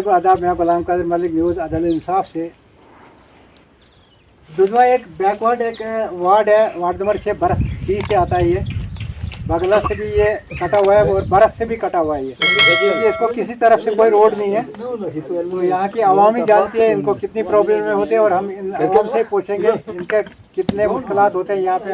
मालिक को आदाब, मैं गुलाम कादिर मलिक, न्यूज़ अदल इंसाफ से। दुधवा एक बैकवर्ड एक वार्ड है, वार्ड नंबर 6 बरस 20 से आता है। ये बगला से भी ये कटा हुआ है और बरस से भी कटा हुआ है। ये इसको किसी तरफ से कोई रोड नहीं है। तो यहाँ की आवामी जानती है इनको कितनी प्रॉब्लम में होते हैं, और हम इन आवाम से पूछेंगे इनके कितने मुश्किलात होते हैं यहाँ पे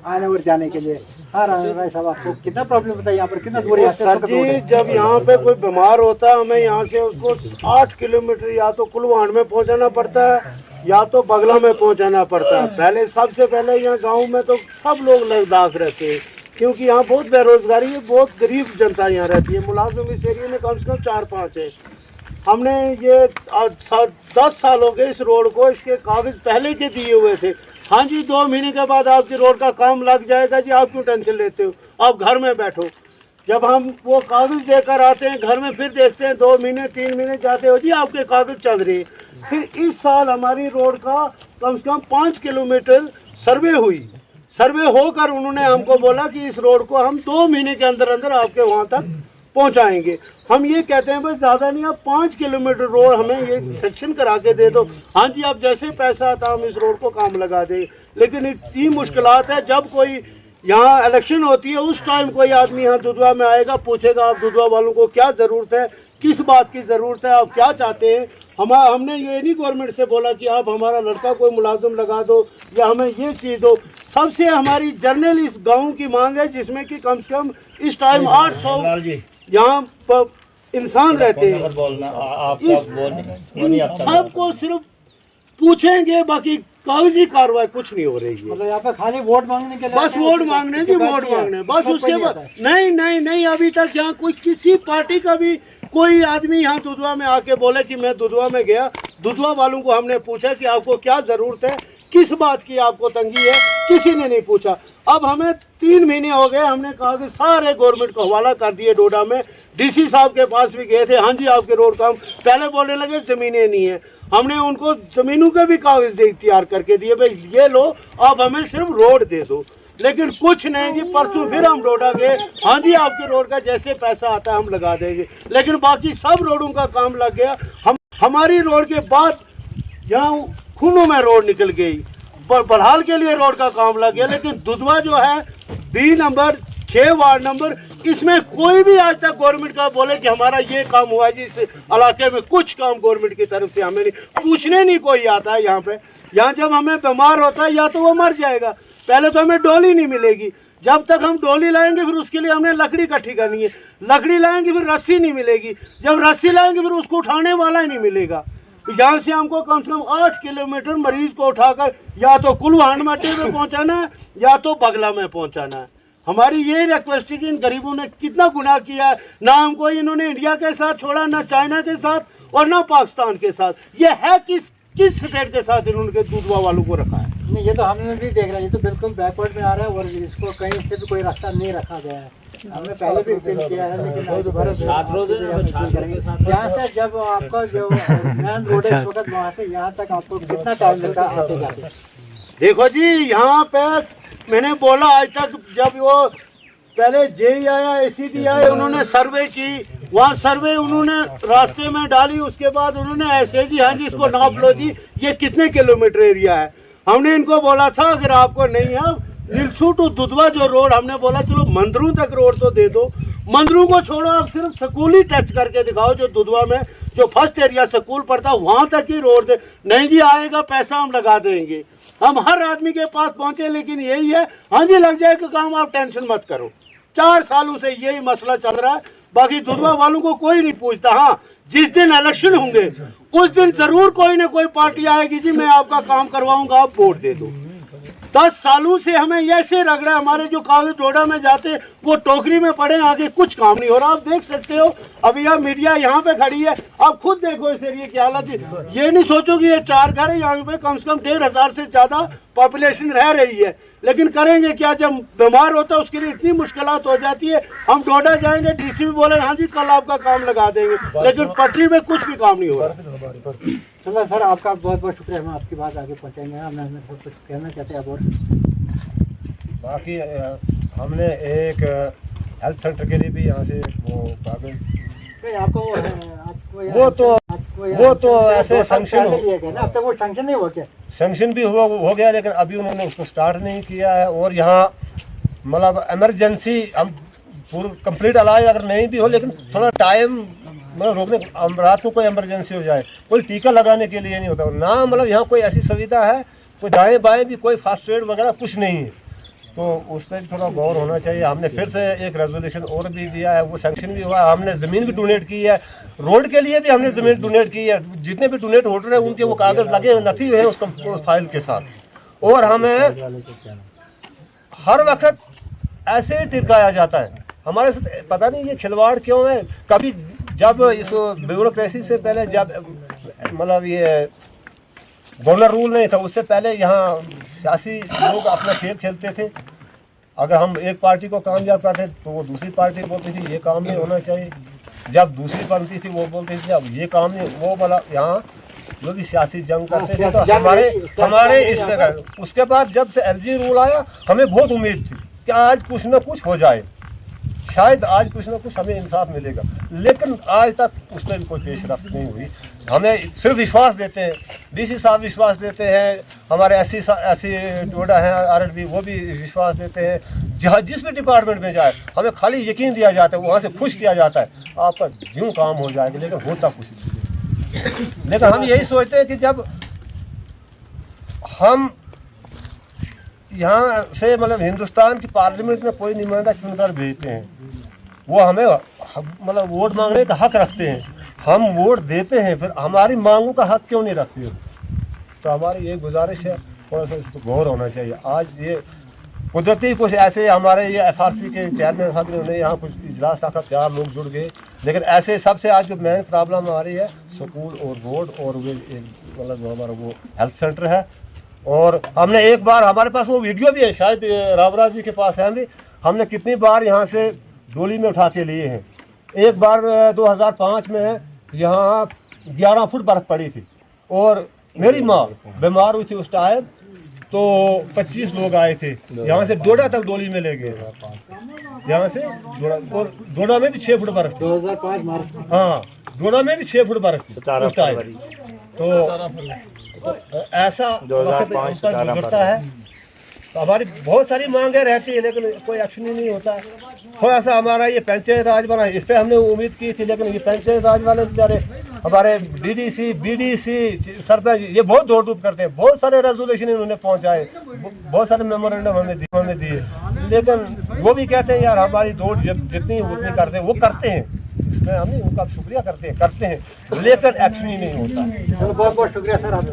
आने और जाने के लिए। हाँ राम भाई साहब, आपको कितना प्रॉब्लम होता है यहाँ पर, कितना दूर है? सर जी, जब यहाँ पे कोई बीमार होता है, हमें यहाँ से उसको 8 किलोमीटर या तो कुलवान में पहुँचाना पड़ता है या तो बगला में पहुँचाना पड़ता है। पहले सबसे पहले यहाँ गाँव में तो सब लोग लद्दाख रहते हैं, क्योंकि यहाँ बहुत बेरोजगारी है, बहुत गरीब जनता यहाँ रहती है। मुलाजिम इस एरिया में कम से कम 4-5 है। हमने ये 10 साल हो गए इस रोड को, इसके कागज पहले के दिए हुए थे। हाँ जी, 2 महीने के बाद आपकी रोड का काम लग जाएगा जी, आप क्यों टेंशन लेते हो, आप घर में बैठो। जब हम वो कागज देकर आते हैं घर में, फिर देखते हैं 2 महीने 3 महीने जाते हो जी, आपके कागज चल रहे हैं। फिर इस साल हमारी रोड का कम से कम 5 किलोमीटर सर्वे हुई। सर्वे होकर उन्होंने हमको बोला कि इस रोड को हम 2 महीने के अंदर अंदर आपके वहाँ तक पहुँचाएंगे। हम ये कहते हैं भाई ज़्यादा नहीं, आप 5 किलोमीटर रोड हमें ये सेक्शन करा के दे दो। हाँ जी, अब जैसे पैसा आता हम इस रोड को काम लगा दें। लेकिन इतनी मुश्किलात है, जब कोई यहाँ इलेक्शन होती है उस टाइम कोई आदमी यहाँ दुधवा में आएगा, पूछेगा आप दुधवा वालों को क्या ज़रूरत है, किस बात की ज़रूरत है, आप क्या चाहते हैं। हमने ये नहीं गवर्नमेंट से बोला कि आप हमारा लड़का कोई मुलाजिम लगा दो या हमें ये चीज़ दो। सबसे हमारी जर्नल इस गांव की मांग है, जिसमें कि कम से कम इस टाइम 800 यहाँ पर इंसान रहते हैं। सबको सिर्फ पूछेंगे, बाकी कागजी कार्रवाई कुछ नहीं हो रही है। मतलब यहाँ पे खाली वोट मांगने के लिए, बस वोट मांगने जी, वोट मांगने, बस। उसके बाद नहीं अभी तक यहाँ कोई किसी पार्टी का भी कोई आदमी यहाँ दुधवा में आके बोले कि मैं दुधवा में गया। दुधवा वालों को हमने पूछा कि आपको क्या ज़रूरत है, किस बात की आपको तंगी है, किसी ने नहीं पूछा। अब हमें 3 महीने हो गए, हमने कहा कि सारे गवर्नमेंट को हवाला कर दिए। डोडा में डीसी साहब के पास भी गए थे, हाँ जी आपके रोड काम। पहले बोलने लगे ज़मीनें नहीं है, हमने उनको ज़मीनों के भी कागज तैयार करके दिए, भाई ये लो, आप हमें सिर्फ रोड दे दो। लेकिन कुछ नहीं जी। परसों फिर हम डोडा गए, हाँ जी आपके रोड का जैसे पैसा आता है हम लगा देंगे। लेकिन बाकी सब रोडों का काम लग गया। हमारी रोड के बाद यहाँ खूनों में रोड निकल गई, बड़हाल के लिए रोड का काम लग गया। लेकिन दुधवा जो है बी नंबर 6 वार्ड नंबर, इसमें कोई भी आज तक गवर्नमेंट का बोले कि हमारा ये काम हुआ जी, इस इलाके में कुछ काम गवर्नमेंट की तरफ से हमें नहीं, पूछने नहीं कोई आता है यहाँ पे। यहाँ जब हमें बीमार होता है या तो वो मर जाएगा, पहले तो हमें डोली नहीं मिलेगी। जब तक हम डोली लाएंगे फिर उसके लिए हमने लकड़ी इकट्ठी करनी है, लकड़ी लाएंगे फिर रस्सी नहीं मिलेगी, जब रस्सी लाएंगे फिर उसको उठाने वाला ही नहीं मिलेगा। यहाँ से हमको कम से कम 8 किलोमीटर मरीज को उठाकर या तो कुलवान मट्टी में पहुँचाना है या तो बगला में पहुँचाना है। हमारी ये रिक्वेस्ट है कि इन गरीबों ने कितना गुनाह किया है। ना हमको इन्होंने इंडिया के साथ छोड़ा, ना चाइना के साथ और ना पाकिस्तान के साथ। ये है किस स्टेट के साथ इन्होंने दुधवा वालों को रखा है? नहीं, ये तो हमने भी देख रहा है, ये तो बिल्कुल बैकवर्ड में आ रहा है और इसको कहीं से भी कोई रास्ता नहीं रखा गया है। हमने पहले भी अपील किया है, लेकिन यहाँ से जब आपका जो मेन रोड है इस वक्त, वहाँ से यहाँ तक आपको कितना टाइम लगता है आते जाते? देखो जी, यहाँ पे मैंने बोला आज तक, जब वो पहले जेई आया, एसीडी आए, उन्होंने सर्वे की, वहाँ सर्वे उन्होंने रास्ते में डाली। उसके बाद उन्होंने ऐसे जी, हाँ जी इसको नाप लो जी, ये कितने किलोमीटर एरिया है। हमने इनको बोला था अगर आपको नहीं है निलसू टू दुधवा जो रोड, हमने बोला चलो मंदिरों तक रोड तो दे दो। मंदिरों को छोड़ो, आप सिर्फ स्कूल ही टच करके दिखाओ, जो दुधवा में जो फर्स्ट एरिया स्कूल पड़ता है वहाँ तक ही रोड दे। नहीं जी आएगा पैसा हम लगा देंगे, हम हर आदमी के पास पहुँचे। लेकिन यही है, हाँ जी लग जाएगा काम, आप टेंशन मत करो। 4 सालों से यही मसला चल रहा है। बाकी दुधवा वालों को कोई नहीं पूछता। हाँ, जिस दिन इलेक्शन होंगे उस दिन जरूर कोई ना कोई पार्टी आएगी जी मैं आपका काम करवाऊंगा, आप वोट दे दो। 10 सालों से हमें ऐसे रगड़ा, हमारे जो कागज डोडा में जाते वो टोकरी में पड़े, आगे कुछ काम नहीं हो रहा। आप देख सकते हो, अभी आप मीडिया यहाँ पे खड़ी है, आप खुद देखो इस एरिया की हालत। ये नहीं सोचो कि ये 4 घर है, यहाँ पे कम से कम 1500 से ज्यादा पॉपुलेशन रह रही है। लेकिन करेंगे क्या, जब बीमार होता है उसके लिए इतनी मुश्किलात हो जाती है। हम डोडा जाएंगे, डीसी भी बोले हाँ जी कल आपका काम लगा देंगे, लेकिन पटरी में कुछ भी काम नहीं हो रहा। चलो सर, आपका बहुत बहुत शुक्रिया, हम आपकी बात आगे पहुँचाएंगे। हमें सब कुछ कहना चाहते हैं आप और? बाकी हमने एक हेल्थ सेंटर के लिए भी यहाँ से वो कागज आपको वो तो ऐसे सैंक्शन लिए गए ना, अब तक वो सैंक्शन नहीं हुआ क्या? सैंक्शन भी हो गया, लेकिन अभी उन्होंने उसको स्टार्ट नहीं किया है। और यहाँ मतलब इमरजेंसी हम पूरा कंप्लीट इलाज अगर नहीं भी हो, लेकिन थोड़ा टाइम मतलब रोकने, रात को कोई इमरजेंसी हो जाए, कोई टीका लगाने के लिए नहीं होता ना, मतलब यहाँ कोई ऐसी सुविधा है, कोई दाएँ बाएँ भी कोई फास्ट एड वगैरह कुछ नहीं है। तो उस पर भी थोड़ा गौर होना चाहिए। हमने फिर से एक रेजोल्यूशन और भी दिया है, वो सैंक्शन भी हुआ है। हमने ज़मीन भी डोनेट की है, रोड के लिए भी हमने ज़मीन डोनेट की है। जितने भी डोनेट होल्डर हैं उनके वो कागज़ लगे नथी हुए हैं उस फाइल के साथ। और हमें हर वक्त ऐसे ही टिकाया जाता है। हमारे साथ पता नहीं ये खिलवाड़ क्यों है। कभी जब इस ब्यूरोक्रेसी से पहले, जब मतलब ये गवर्नर रूल नहीं था, उससे पहले यहाँ सियासी लोग अपना खेल खेलते थे। अगर हम एक पार्टी को कामयाब करते तो वो दूसरी पार्टी बोलती थी ये काम नहीं होना चाहिए, जब दूसरी बनती थी वो बोलती थी अब ये काम नहीं, वो वाला यहाँ जो भी सियासी जंग करते थे। तो हमारे इसमें गए। उसके बाद जब से एलजी रूल आया, हमें बहुत उम्मीद थी कि आज कुछ ना कुछ हो जाए, शायद आज कुछ ना कुछ हमें इंसाफ मिलेगा, लेकिन आज तक उस पर कोई पेशरफ्त नहीं हुई। हमें सिर्फ विश्वास देते हैं, डीसी साहब विश्वास देते हैं, हमारे एससी टोडा हैं आरएडबी, वो भी विश्वास देते हैं। जहाँ जिस भी डिपार्टमेंट में जाए हमें खाली यकीन दिया जाता है, वहाँ से खुश किया जाता है आपका यूँ काम हो जाएगा, लेकिन होता कुछ नहीं। लेकिन हम यही सोचते हैं कि जब हम यहाँ से मतलब हिंदुस्तान की पार्लियामेंट में कोई नुमाइंदा चुनकर भेजते हैं, वो हमें मतलब वोट मांगने का हक रखते हैं, हम वोट देते हैं, फिर हमारी मांगों का हक क्यों नहीं रखते हो? तो हमारी ये गुजारिश है, थोड़ा सा इस पर गौर होना चाहिए। आज ये कुदरती कुछ ऐसे हमारे ये FRC के चेयरमैन साहब ने यहाँ कुछ इजलास रखा, 4 लोग जुड़ गए, लेकिन ऐसे सबसे आज जो मेन प्रॉब्लम आ रही है स्कूल और रोड और वे मतलब जो हमारा वो हेल्थ सेंटर है। और हमने एक बार, हमारे पास वो वीडियो भी है, शायद रामराज जी के पास है भी, हमने कितनी बार यहाँ से डोली में उठा के लिए हैं। एक बार 2005 में यहाँ 11 फुट बर्फ़ पड़ी थी और मेरी माँ बीमार हुई थी उस टाइम, तो 25 लोग आए थे, यहाँ से डोडा तक डोली में ले गए, यहाँ से डोडा, और डोडा में भी 6 फुट बर्फ़, 2005 मार्च। हाँ, डोडा में भी 6 फुट बर्फ़ उस टाइम। तो ऐसा वक्त गुजरता है, तो हमारी बहुत सारी मांगे रहती है, लेकिन कोई एक्शन ही नहीं होता है। थोड़ा सा हमारा ये पंचायत राज बना, इस पर हमने उम्मीद की थी, लेकिन ये पंचायत राज वाले बेचारे हमारे DDC, BDC, सरपंच ये बहुत दौड़ धूप करते हैं, बहुत सारे रेजोल्यूशन इन्होंने पहुंचाए, बहुत सारे मेमोरेंडम हमें दिए, लेकिन वो भी कहते हैं यार हमारी दौड़ जितनी उतनी करते हैं, वो करते हैं, इसमें हम उनका शुक्रिया करते हैं, लेकिन एक्शन ही नहीं होता। बहुत बहुत शुक्रिया सर आपका।